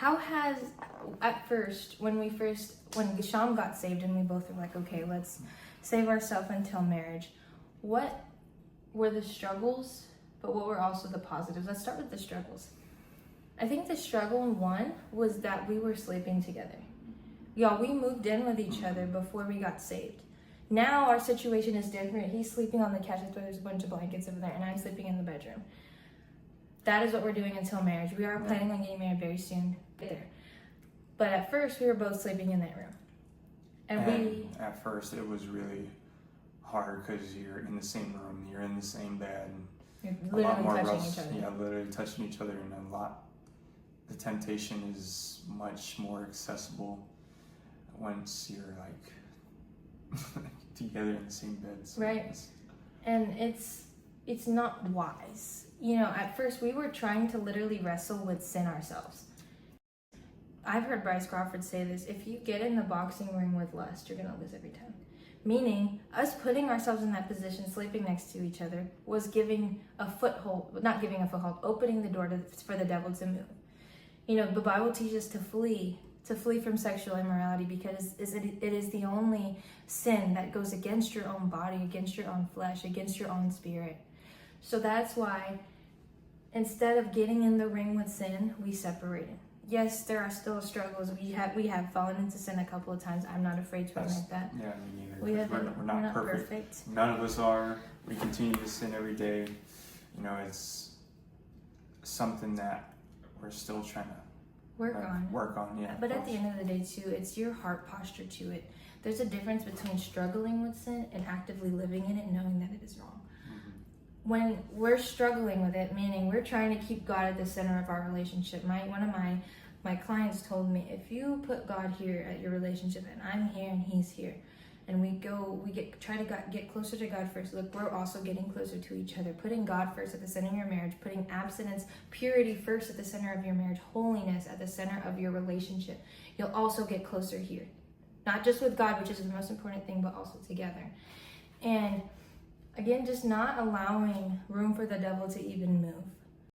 how has, at first, when Gisham got saved and we both were like, okay, let's save ourselves until marriage, what were the struggles, but what were also the positives? Let's start with the struggles. I think the struggle in one was that we were sleeping together. Y'all, we moved in with each other before we got saved. Now our situation is different. He's sleeping on the couch, that's why there's a bunch of blankets over there, and I'm sleeping in the bedroom. That is what we're doing until marriage. We are planning on getting married very soon. There. But at first, we were both sleeping in that room. And at first, it was really hard because you're in the same room, you're in the same bed. You're literally touching each other. Yeah, literally touching each other, and the temptation is much more accessible once you're like together in the same beds. Right. And it's not wise. You know, at first we were trying to literally wrestle with sin ourselves. I've heard Bryce Crawford say this: if you get in the boxing ring with lust, you're gonna lose every time. Meaning, us putting ourselves in that position, sleeping next to each other, was giving a foothold, not giving a foothold, opening the door for the devil to move. You know, the Bible teaches to flee from sexual immorality, because it is the only sin that goes against your own body, against your own flesh, against your own spirit. So that's why, instead of getting in the ring with sin, we separated. Yes, there are still struggles. We have fallen into sin a couple of times. I'm not afraid to admit that. Yeah, me neither. We're not perfect. None of us are. We continue to sin every day. You know, it's something that we're still trying to work on. Yeah. But at the end of the day, too, it's your heart posture to it. There's a difference between struggling with sin and actively living in it, knowing that it is wrong. When we're struggling with it, meaning we're trying to keep God at the center of our relationship. One of my clients told me, if you put God here at your relationship, and I'm here and he's here, and we try to get closer to God first, look, we're also getting closer to each other. Putting God first at the center of your marriage, putting abstinence, purity first at the center of your marriage, holiness at the center of your relationship. You'll also get closer here. Not just with God, which is the most important thing, but also together. And again, just not allowing room for the devil to even move.